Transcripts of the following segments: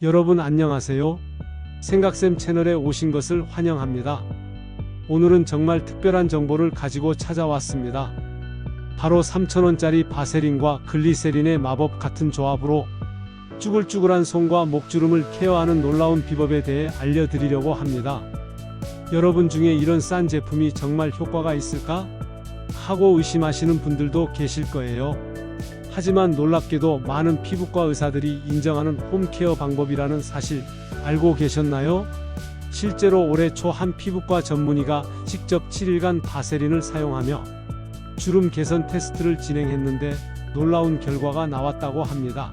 여러분 안녕하세요. 생각쌤 채널에 오신 것을 환영합니다. 오늘은 정말 특별한 정보를 가지고 찾아왔습니다. 바로 3,000원짜리 바세린과 글리세린의 마법 같은 조합으로 쭈글쭈글한 손과 목주름을 케어하는 놀라운 비법에 대해 알려드리려고 합니다. 여러분 중에 이런 싼 제품이 정말 효과가 있을까? 하고 의심하시는 분들도 계실 거예요. 하지만 놀랍게도 많은 피부과 의사들이 인정하는 홈케어 방법이라는 사실 알고 계셨나요? 실제로 올해 초 한 피부과 전문의가 직접 7일간 바세린을 사용하며 주름 개선 테스트를 진행했는데 놀라운 결과가 나왔다고 합니다.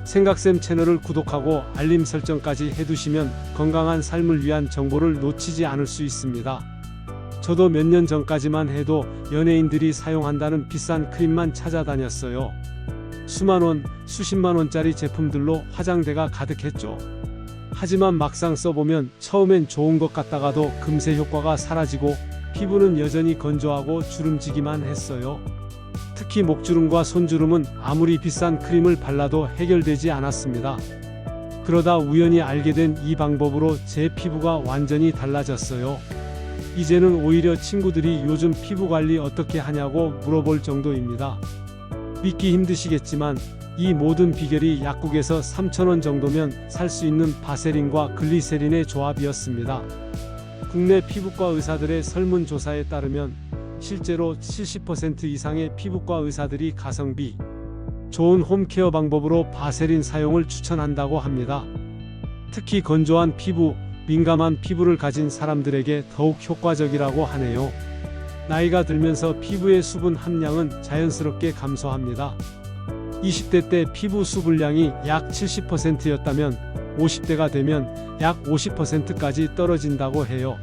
생각쌤 채널을 구독하고 알림 설정까지 해두시면 건강한 삶을 위한 정보를 놓치지 않을 수 있습니다. 저도 몇 년 전까지만 해도 연예인들이 사용한다는 비싼 크림만 찾아다녔어요. 수만원, 수십만원짜리 제품들로 화장대가 가득했죠. 하지만 막상 써보면 처음엔 좋은 것 같다가도 금세 효과가 사라지고 피부는 여전히 건조하고 주름지기만 했어요. 특히 목주름과 손주름은 아무리 비싼 크림을 발라도 해결되지 않았습니다. 그러다 우연히 알게 된 이 방법으로 제 피부가 완전히 달라졌어요. 이제는 오히려 친구들이 요즘 피부 관리 어떻게 하냐고 물어볼 정도입니다. 믿기 힘드시겠지만 이 모든 비결이 약국에서 3,000원 정도면 살 수 있는 바세린과 글리세린의 조합이었습니다. 국내 피부과 의사들의 설문조사에 따르면 실제로 70% 이상의 피부과 의사들이 가성비 좋은 홈케어 방법으로 바세린 사용을 추천한다고 합니다. 특히 건조한 피부, 민감한 피부를 가진 사람들에게 더욱 효과적이라고 하네요. 나이가 들면서 피부의 수분 함량은 자연스럽게 감소합니다. 20대 때 피부 수분량이 약 70%였다면 50대가 되면 약 50%까지 떨어진다고 해요.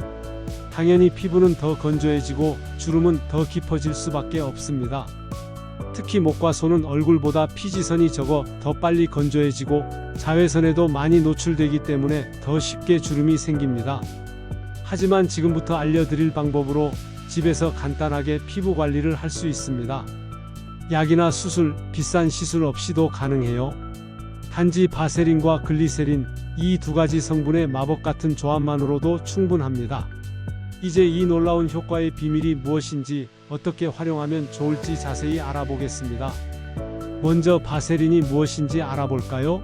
당연히 피부는 더 건조해지고 주름은 더 깊어질 수밖에 없습니다. 특히 목과 손은 얼굴보다 피지선이 적어 더 빨리 건조해지고 자외선에도 많이 노출되기 때문에 더 쉽게 주름이 생깁니다. 하지만 지금부터 알려드릴 방법으로 집에서 간단하게 피부 관리를 할 수 있습니다. 약이나 수술, 비싼 시술 없이도 가능해요. 단지 바세린과 글리세린, 이 두 가지 성분의 마법 같은 조합만으로도 충분합니다. 이제 이 놀라운 효과의 비밀이 무엇인지, 어떻게 활용하면 좋을지 자세히 알아보겠습니다. 먼저 바세린이 무엇인지 알아볼까요?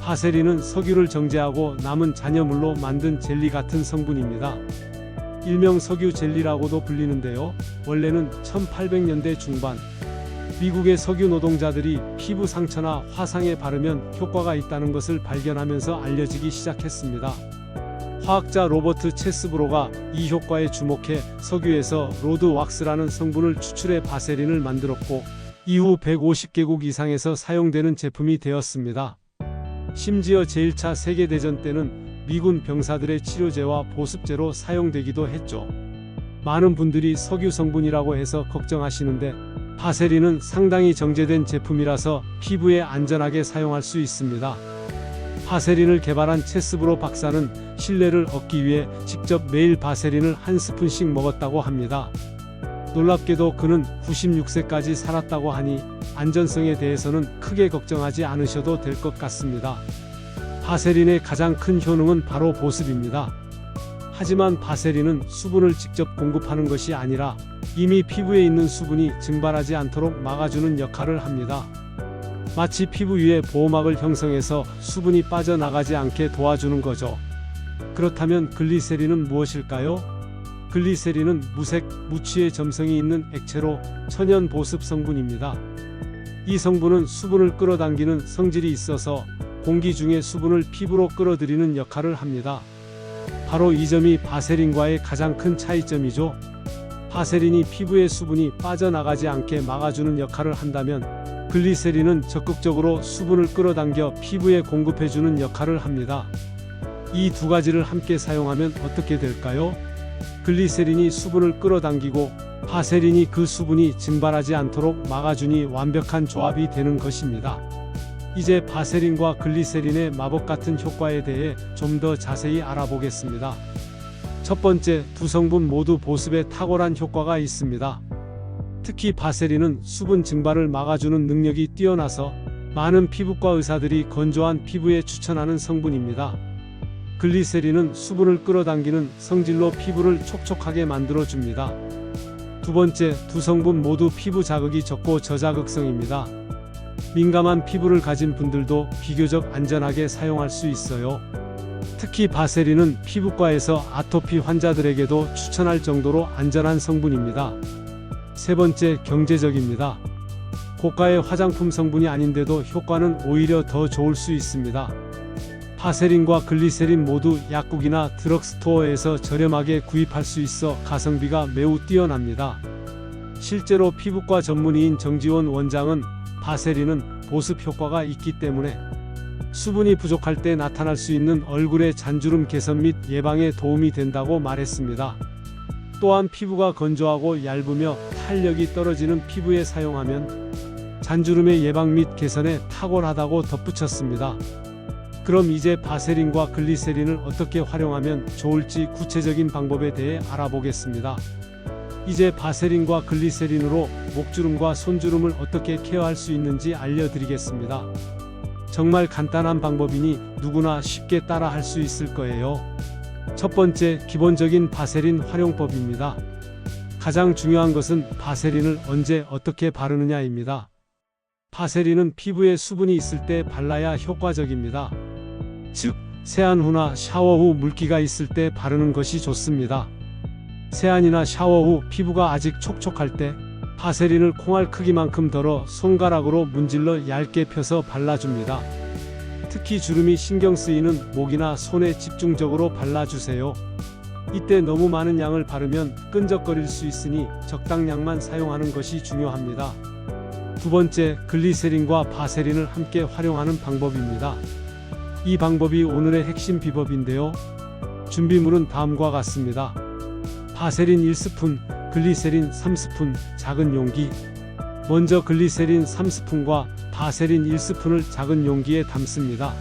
바세린은 석유를 정제하고 남은 잔여물로 만든 젤리 같은 성분입니다. 일명 석유 젤리라고도 불리는데요. 원래는 1800년대 중반 미국의 석유 노동자들이 피부 상처나 화상에 바르면 효과가 있다는 것을 발견하면서 알려지기 시작했습니다. 화학자 로버트 체스브로가 이 효과에 주목해 석유에서 로드 왁스라는 성분을 추출해 바세린을 만들었고 이후 150개국 이상에서 사용되는 제품이 되었습니다. 심지어 제1차 세계대전 때는 미군 병사들의 치료제와 보습제로 사용되기도 했죠. 많은 분들이 석유 성분이라고 해서 걱정하시는데 바세린은 상당히 정제된 제품이라서 피부에 안전하게 사용할 수 있습니다. 바세린을 개발한 체스브로 박사는 신뢰를 얻기 위해 직접 매일 바세린을 한 스푼씩 먹었다고 합니다. 놀랍게도 그는 96세까지 살았다고 하니 안전성에 대해서는 크게 걱정하지 않으셔도 될 것 같습니다. 바세린의 가장 큰 효능은 바로 보습입니다. 하지만 바세린은 수분을 직접 공급하는 것이 아니라 이미 피부에 있는 수분이 증발하지 않도록 막아주는 역할을 합니다. 마치 피부 위에 보호막을 형성해서 수분이 빠져나가지 않게 도와주는 거죠. 그렇다면 글리세린은 무엇일까요? 글리세린은 무색, 무취의 점성이 있는 액체로 천연 보습 성분입니다. 이 성분은 수분을 끌어당기는 성질이 있어서 공기 중의 수분을 피부로 끌어들이는 역할을 합니다. 바로 이 점이 바세린과의 가장 큰 차이점이죠. 바세린이 피부의 수분이 빠져나가지 않게 막아주는 역할을 한다면 글리세린은 적극적으로 수분을 끌어당겨 피부에 공급해주는 역할을 합니다. 이 두 가지를 함께 사용하면 어떻게 될까요? 글리세린이 수분을 끌어당기고 바세린이 그 수분이 증발하지 않도록 막아주니 완벽한 조합이 되는 것입니다. 이제 바세린과 글리세린의 마법 같은 효과에 대해 좀 더 자세히 알아보겠습니다. 첫 번째, 두 성분 모두 보습에 탁월한 효과가 있습니다. 특히 바세린은 수분 증발을 막아주는 능력이 뛰어나서 많은 피부과 의사들이 건조한 피부에 추천하는 성분입니다. 글리세린은 수분을 끌어당기는 성질로 피부를 촉촉하게 만들어줍니다. 두 번째, 두 성분 모두 피부 자극이 적고 저자극성입니다. 민감한 피부를 가진 분들도 비교적 안전하게 사용할 수 있어요. 특히 바세린은 피부과에서 아토피 환자들에게도 추천할 정도로 안전한 성분입니다. 세 번째, 경제적입니다. 고가의 화장품 성분이 아닌데도 효과는 오히려 더 좋을 수 있습니다. 바세린과 글리세린 모두 약국이나 드럭스토어에서 저렴하게 구입할 수 있어 가성비가 매우 뛰어납니다. 실제로 피부과 전문의인 정지원 원장은 바세린은 보습 효과가 있기 때문에 수분이 부족할 때 나타날 수 있는 얼굴의 잔주름 개선 및 예방에 도움이 된다고 말했습니다. 또한 피부가 건조하고 얇으며 탄력이 떨어지는 피부에 사용하면 잔주름의 예방 및 개선에 탁월하다고 덧붙였습니다. 그럼 이제 바세린과 글리세린을 어떻게 활용하면 좋을지 구체적인 방법에 대해 알아보겠습니다. 이제 바세린과 글리세린으로 목주름과 손주름을 어떻게 케어할 수 있는지 알려드리겠습니다. 정말 간단한 방법이니 누구나 쉽게 따라 할 수 있을 거예요. 첫 번째, 기본적인 바세린 활용법입니다. 가장 중요한 것은 바세린을 언제 어떻게 바르느냐입니다. 바세린은 피부에 수분이 있을 때 발라야 효과적입니다. 즉, 세안 후나 샤워 후 물기가 있을 때 바르는 것이 좋습니다. 세안이나 샤워 후 피부가 아직 촉촉할 때 바세린을 콩알 크기만큼 덜어 손가락으로 문질러 얇게 펴서 발라줍니다. 특히 주름이 신경 쓰이는 목이나 손에 집중적으로 발라주세요. 이때 너무 많은 양을 바르면 끈적거릴 수 있으니 적당량만 사용하는 것이 중요합니다. 두 번째, 글리세린과 바세린을 함께 활용하는 방법입니다. 이 방법이 오늘의 핵심 비법인데요. 준비물은 다음과 같습니다. 바세린 1스푼, 글리세린 3스푼, 작은 용기. 먼저 글리세린 3스푼과 바세린 1스푼을 작은 용기에 담습니다.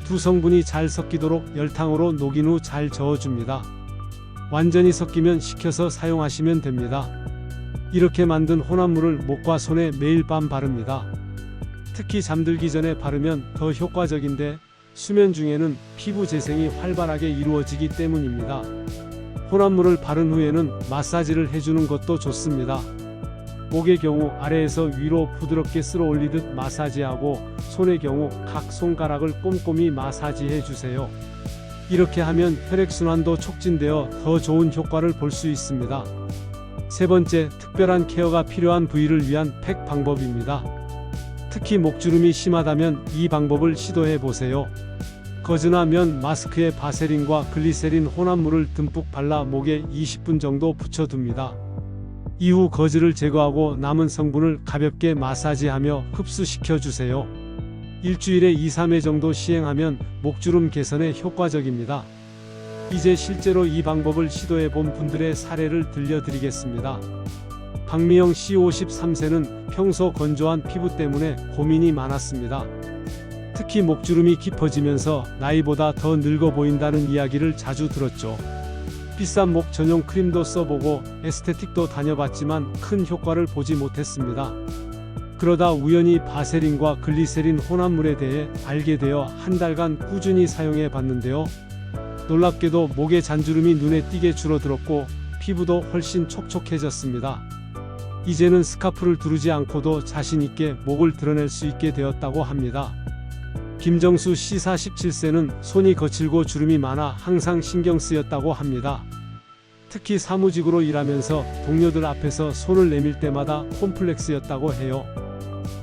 두 성분이 잘 섞이도록 열탕으로 녹인 후 잘 저어줍니다. 완전히 섞이면 식혀서 사용하시면 됩니다. 이렇게 만든 혼합물을 목과 손에 매일 밤 바릅니다. 특히 잠들기 전에 바르면 더 효과적인데 수면 중에는 피부 재생이 활발하게 이루어지기 때문입니다. 혼합물을 바른 후에는 마사지를 해주는 것도 좋습니다. 목의 경우 아래에서 위로 부드럽게 쓸어 올리듯 마사지하고 손의 경우 각 손가락을 꼼꼼히 마사지해 주세요. 이렇게 하면 혈액순환도 촉진되어 더 좋은 효과를 볼 수 있습니다. 세 번째, 특별한 케어가 필요한 부위를 위한 팩 방법입니다. 특히 목주름이 심하다면 이 방법을 시도해 보세요. 거즈나 면 마스크에 바세린과 글리세린 혼합물을 듬뿍 발라 목에 20분 정도 붙여둡니다. 이후 거즈를 제거하고 남은 성분을 가볍게 마사지하며 흡수시켜 주세요. 일주일에 2-3회 정도 시행하면 목주름 개선에 효과적입니다. 이제 실제로 이 방법을 시도해 본 분들의 사례를 들려드리겠습니다. 박미영 씨 53세는 평소 건조한 피부 때문에 고민이 많았습니다. 특히 목주름이 깊어지면서 나이보다 더 늙어 보인다는 이야기를 자주 들었죠. 비싼 목 전용 크림도 써보고 에스테틱도 다녀봤지만 큰 효과를 보지 못했습니다. 그러다 우연히 바세린과 글리세린 혼합물에 대해 알게 되어 한 달간 꾸준히 사용해 봤는데요. 놀랍게도 목의 잔주름이 눈에 띄게 줄어들었고 피부도 훨씬 촉촉해졌습니다. 이제는 스카프를 두르지 않고도 자신 있게 목을 드러낼 수 있게 되었다고 합니다. 김정수 씨 47세는 손이 거칠고 주름이 많아 항상 신경 쓰였다고 합니다. 특히 사무직으로 일하면서 동료들 앞에서 손을 내밀 때마다 콤플렉스였다고 해요.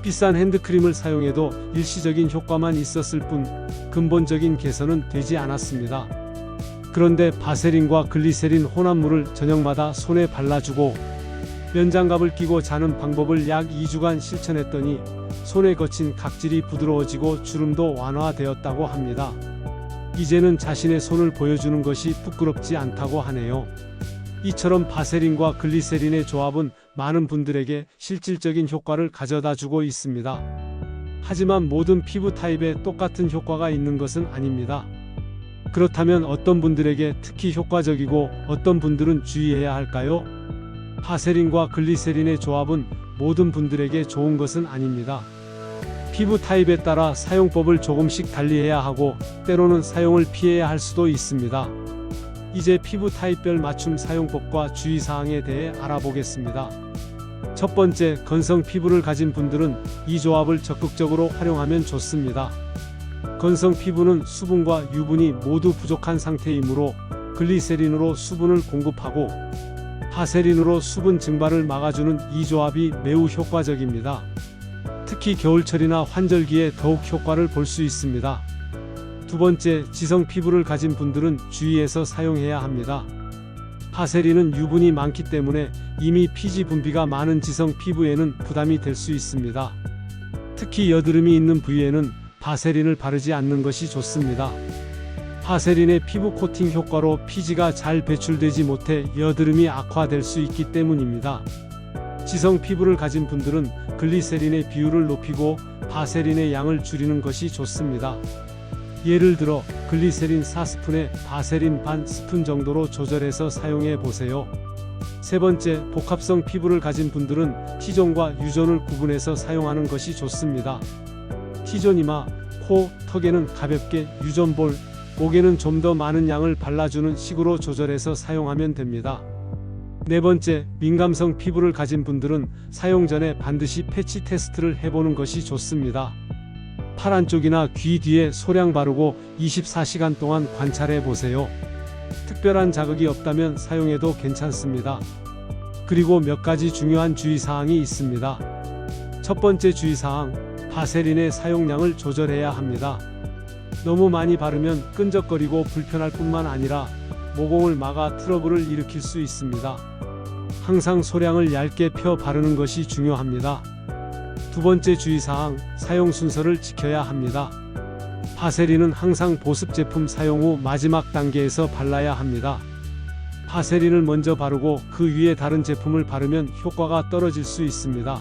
비싼 핸드크림을 사용해도 일시적인 효과만 있었을 뿐 근본적인 개선은 되지 않았습니다. 그런데 바세린과 글리세린 혼합물을 저녁마다 손에 발라주고 면장갑을 끼고 자는 방법을 약 2주간 실천했더니 손에 거친 각질이 부드러워지고 주름도 완화되었다고 합니다. 이제는 자신의 손을 보여주는 것이 부끄럽지 않다고 하네요. 이처럼 바세린과 글리세린의 조합은 많은 분들에게 실질적인 효과를 가져다주고 있습니다. 하지만 모든 피부 타입에 똑같은 효과가 있는 것은 아닙니다. 그렇다면 어떤 분들에게 특히 효과적이고 어떤 분들은 주의해야 할까요? 바세린과 글리세린의 조합은 모든 분들에게 좋은 것은 아닙니다. 피부 타입에 따라 사용법을 조금씩 달리해야 하고 때로는 사용을 피해야 할 수도 있습니다. 이제 피부 타입별 맞춤 사용법과 주의사항에 대해 알아보겠습니다. 첫 번째, 건성 피부를 가진 분들은 이 조합을 적극적으로 활용하면 좋습니다. 건성 피부는 수분과 유분이 모두 부족한 상태이므로 글리세린으로 수분을 공급하고 바세린으로 수분 증발을 막아주는 이 조합이 매우 효과적입니다. 특히 겨울철이나 환절기에 더욱 효과를 볼 수 있습니다. 두 번째, 지성 피부를 가진 분들은 주의해서 사용해야 합니다. 바세린은 유분이 많기 때문에 이미 피지 분비가 많은 지성 피부에는 부담이 될 수 있습니다. 특히 여드름이 있는 부위에는 바세린을 바르지 않는 것이 좋습니다. 바세린의 피부 코팅 효과로 피지가 잘 배출되지 못해 여드름이 악화될 수 있기 때문입니다. 지성 피부를 가진 분들은 글리세린의 비율을 높이고 바세린의 양을 줄이는 것이 좋습니다. 예를 들어 글리세린 4스푼에 바세린 반 스푼 정도로 조절해서 사용해 보세요. 세 번째, 복합성 피부를 가진 분들은 T존과 U존을 구분해서 사용하는 것이 좋습니다. T존 이마, 코, 턱에는 가볍게, U존 볼, 목에는 좀 더 많은 양을 발라주는 식으로 조절해서 사용하면 됩니다. 네 번째, 민감성 피부를 가진 분들은 사용 전에 반드시 패치 테스트를 해보는 것이 좋습니다. 팔 안쪽이나 귀 뒤에 소량 바르고 24시간 동안 관찰해 보세요. 특별한 자극이 없다면 사용해도 괜찮습니다. 그리고 몇 가지 중요한 주의사항이 있습니다. 첫 번째 주의사항, 바세린의 사용량을 조절해야 합니다. 너무 많이 바르면 끈적거리고 불편할 뿐만 아니라 모공을 막아 트러블을 일으킬 수 있습니다. 항상 소량을 얇게 펴 바르는 것이 중요합니다. 두 번째 주의사항, 사용 순서를 지켜야 합니다. 바세린은 항상 보습 제품 사용 후 마지막 단계에서 발라야 합니다. 바세린을 먼저 바르고 그 위에 다른 제품을 바르면 효과가 떨어질 수 있습니다.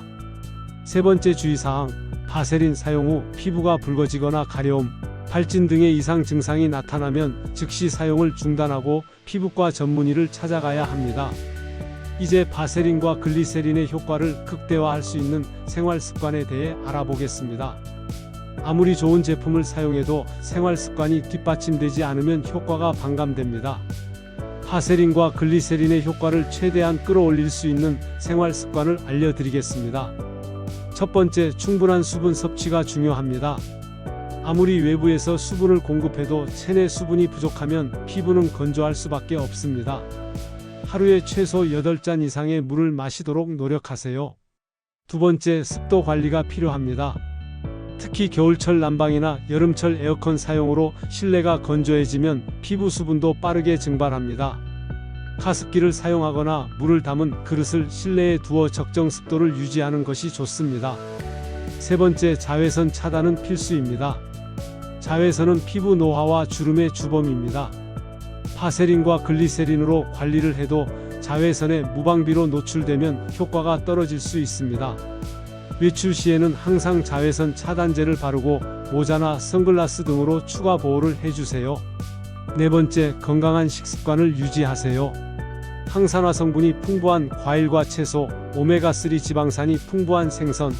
세 번째 주의사항, 바세린 사용 후 피부가 붉어지거나 가려움, 발진 등의 이상 증상이 나타나면 즉시 사용을 중단하고 피부과 전문의를 찾아가야 합니다. 이제 바세린과 글리세린의 효과를 극대화할 수 있는 생활 습관에 대해 알아보겠습니다. 아무리 좋은 제품을 사용해도 생활 습관이 뒷받침되지 않으면 효과가 반감됩니다. 바세린과 글리세린의 효과를 최대한 끌어올릴 수 있는 생활 습관을 알려드리겠습니다. 첫 번째, 충분한 수분 섭취가 중요합니다. 아무리 외부에서 수분을 공급해도 체내 수분이 부족하면 피부는 건조할 수밖에 없습니다. 하루에 최소 8잔 이상의 물을 마시도록 노력하세요. 두 번째, 습도 관리가 필요합니다. 특히 겨울철 난방이나 여름철 에어컨 사용으로 실내가 건조해지면 피부 수분도 빠르게 증발합니다. 가습기를 사용하거나 물을 담은 그릇을 실내에 두어 적정 습도를 유지하는 것이 좋습니다. 세 번째, 자외선 차단은 필수입니다. 자외선은 피부 노화와 주름의 주범입니다. 바세린과 글리세린으로 관리를 해도 자외선에 무방비로 노출되면 효과가 떨어질 수 있습니다. 외출 시에는 항상 자외선 차단제를 바르고 모자나 선글라스 등으로 추가 보호를 해주세요. 네 번째, 건강한 식습관을 유지하세요. 항산화 성분이 풍부한 과일과 채소, 오메가3 지방산이 풍부한 생선,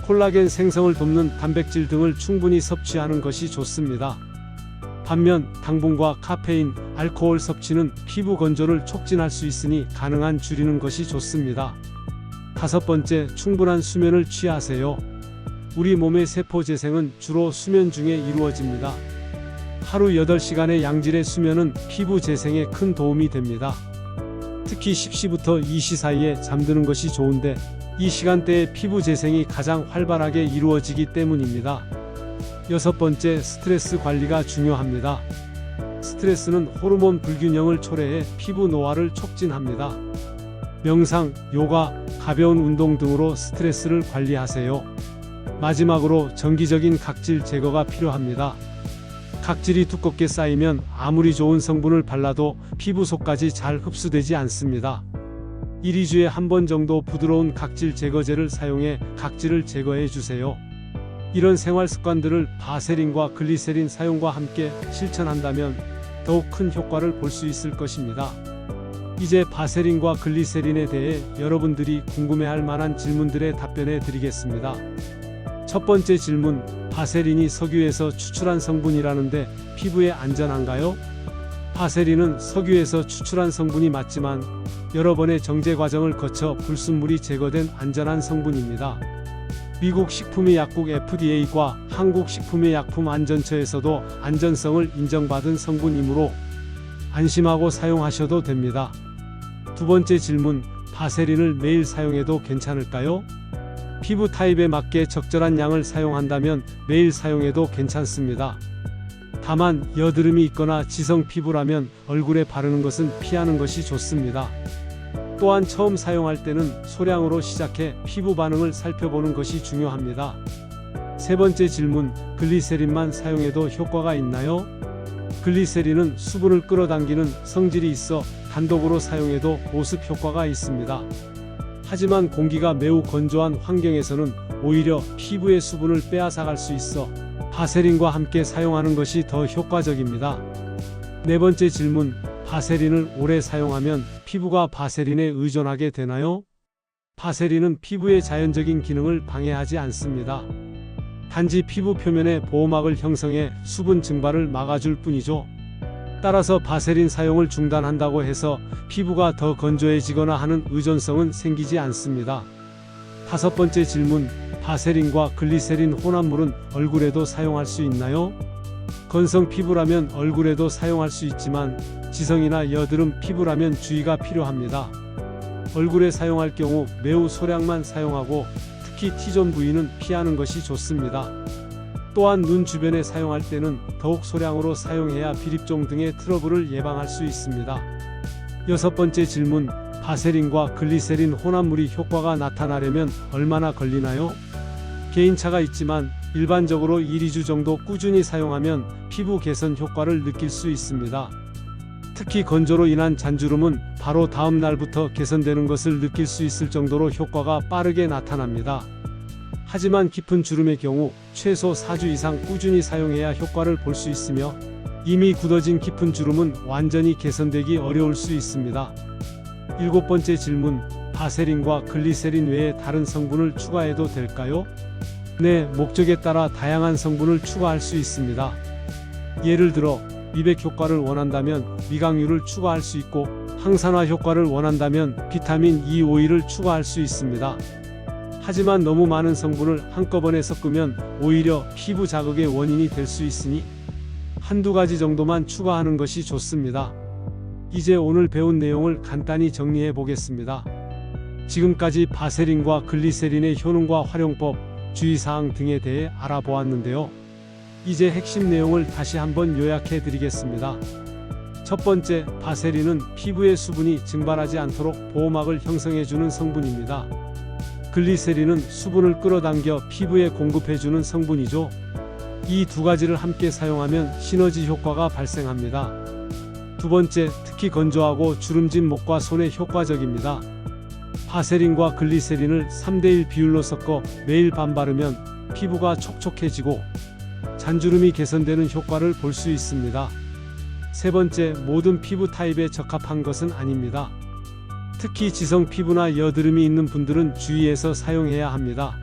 콜라겐 생성을 돕는 단백질 등을 충분히 섭취하는 것이 좋습니다. 반면 당분과 카페인, 알코올 섭취는 피부 건조를 촉진할 수 있으니 가능한 줄이는 것이 좋습니다. 다섯 번째, 충분한 수면을 취하세요. 우리 몸의 세포 재생은 주로 수면 중에 이루어집니다. 하루 8시간의 양질의 수면은 피부 재생에 큰 도움이 됩니다. 특히 10시부터 2시 사이에 잠드는 것이 좋은데 이 시간대에 피부 재생이 가장 활발하게 이루어지기 때문입니다. 여섯 번째, 스트레스 관리가 중요합니다. 스트레스는 호르몬 불균형을 초래해 피부 노화를 촉진합니다. 명상, 요가, 가벼운 운동 등으로 스트레스를 관리하세요. 마지막으로 정기적인 각질 제거가 필요합니다. 각질이 두껍게 쌓이면 아무리 좋은 성분을 발라도 피부 속까지 잘 흡수되지 않습니다. 1, 2주에 한 번 정도 부드러운 각질 제거제를 사용해 각질을 제거해 주세요. 이런 생활 습관들을 바세린과 글리세린 사용과 함께 실천한다면 더욱 큰 효과를 볼 수 있을 것입니다. 이제 바세린과 글리세린에 대해 여러분들이 궁금해할 만한 질문들에 답변해 드리겠습니다. 첫 번째 질문, 바세린이 석유에서 추출한 성분이라는데 피부에 안전한가요? 바세린은 석유에서 추출한 성분이 맞지만 여러 번의 정제 과정을 거쳐 불순물이 제거된 안전한 성분입니다. 미국 식품의약국 FDA과 한국 식품의약품안전처에서도 안전성을 인정받은 성분이므로 안심하고 사용하셔도 됩니다. 두 번째 질문, 바세린을 매일 사용해도 괜찮을까요? 피부 타입에 맞게 적절한 양을 사용한다면 매일 사용해도 괜찮습니다. 다만 여드름이 있거나 지성 피부라면 얼굴에 바르는 것은 피하는 것이 좋습니다. 또한 처음 사용할 때는 소량으로 시작해 피부 반응을 살펴보는 것이 중요합니다. 세 번째 질문, 글리세린만 사용해도 효과가 있나요? 글리세린은 수분을 끌어당기는 성질이 있어 단독으로 사용해도 보습 효과가 있습니다. 하지만 공기가 매우 건조한 환경에서는 오히려 피부의 수분을 빼앗아갈 수 있어 바세린과 함께 사용하는 것이 더 효과적입니다. 네 번째 질문, 바세린을 오래 사용하면 피부가 바세린에 의존하게 되나요? 바세린은 피부의 자연적인 기능을 방해하지 않습니다. 단지 피부 표면에 보호막을 형성해 수분 증발을 막아줄 뿐이죠. 따라서 바세린 사용을 중단한다고 해서 피부가 더 건조해지거나 하는 의존성은 생기지 않습니다. 다섯 번째 질문, 바세린과 글리세린 혼합물은 얼굴에도 사용할 수 있나요? 건성 피부라면 얼굴에도 사용할 수 있지만 지성이나 여드름 피부라면 주의가 필요합니다. 얼굴에 사용할 경우 매우 소량만 사용하고 특히 T존 부위는 피하는 것이 좋습니다. 또한 눈 주변에 사용할 때는 더욱 소량으로 사용해야 비립종 등의 트러블을 예방할 수 있습니다. 여섯 번째 질문, 바세린과 글리세린 혼합물이 효과가 나타나려면 얼마나 걸리나요? 개인차가 있지만 일반적으로 1~2주 정도 꾸준히 사용하면 피부 개선 효과를 느낄 수 있습니다. 특히 건조로 인한 잔주름은 바로 다음 날부터 개선되는 것을 느낄 수 있을 정도로 효과가 빠르게 나타납니다. 하지만 깊은 주름의 경우 최소 4주 이상 꾸준히 사용해야 효과를 볼 수 있으며 이미 굳어진 깊은 주름은 완전히 개선되기 어려울 수 있습니다. 일곱 번째 질문, 바세린과 글리세린 외에 다른 성분을 추가해도 될까요? 네, 목적에 따라 다양한 성분을 추가할 수 있습니다. 예를 들어 미백 효과를 원한다면 미각류를 추가할 수 있고 항산화 효과를 원한다면 비타민 E 오일을 추가할 수 있습니다. 하지만 너무 많은 성분을 한꺼번에 섞으면 오히려 피부 자극의 원인이 될 수 있으니 한두 가지 정도만 추가하는 것이 좋습니다. 이제 오늘 배운 내용을 간단히 정리해 보겠습니다. 지금까지 바세린과 글리세린의 효능과 활용법, 주의사항 등에 대해 알아보았는데요. 이제 핵심 내용을 다시 한번 요약해 드리겠습니다. 첫 번째, 바세린은 피부의 수분이 증발하지 않도록 보호막을 형성해주는 성분입니다. 글리세린은 수분을 끌어당겨 피부에 공급해주는 성분이죠. 이 두 가지를 함께 사용하면 시너지 효과가 발생합니다. 두 번째, 특히 건조하고 주름진 목과 손에 효과적입니다. 바세린과 글리세린을 3:1 비율로 섞어 매일 밤 바르면 피부가 촉촉해지고 잔주름이 개선되는 효과를 볼 수 있습니다. 세 번째, 모든 피부 타입에 적합한 것은 아닙니다. 특히 지성 피부나 여드름이 있는 분들은 주의해서 사용해야 합니다.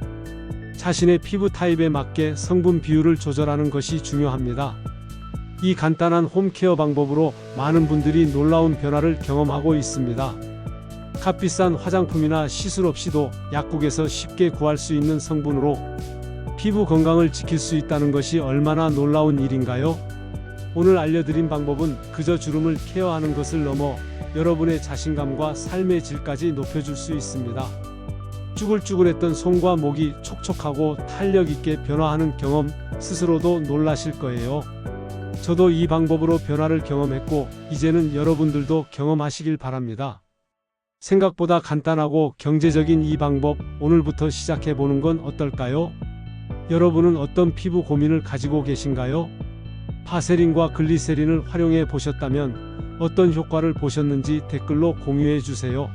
자신의 피부 타입에 맞게 성분 비율을 조절하는 것이 중요합니다. 이 간단한 홈케어 방법으로 많은 분들이 놀라운 변화를 경험하고 있습니다. 값비싼 화장품이나 시술 없이도 약국에서 쉽게 구할 수 있는 성분으로 피부 건강을 지킬 수 있다는 것이 얼마나 놀라운 일인가요? 오늘 알려드린 방법은 그저 주름을 케어하는 것을 넘어 여러분의 자신감과 삶의 질까지 높여줄 수 있습니다. 쭈글쭈글했던 손과 목이 촉촉하고 탄력 있게 변화하는 경험 스스로도 놀라실 거예요. 저도 이 방법으로 변화를 경험했고 이제는 여러분들도 경험하시길 바랍니다. 생각보다 간단하고 경제적인 이 방법 오늘부터 시작해보는 건 어떨까요? 여러분은 어떤 피부 고민을 가지고 계신가요? 바세린과 글리세린을 활용해 보셨다면 어떤 효과를 보셨는지 댓글로 공유해 주세요.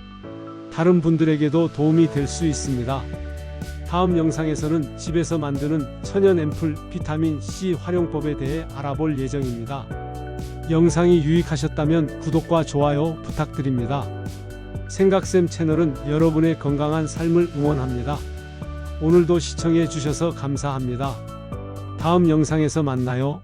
다른 분들에게도 도움이 될 수 있습니다. 다음 영상에서는 집에서 만드는 천연 앰플 비타민 C 활용법에 대해 알아볼 예정입니다. 영상이 유익하셨다면 구독과 좋아요 부탁드립니다. 생각쌤 채널은 여러분의 건강한 삶을 응원합니다. 오늘도 시청해 주셔서 감사합니다. 다음 영상에서 만나요.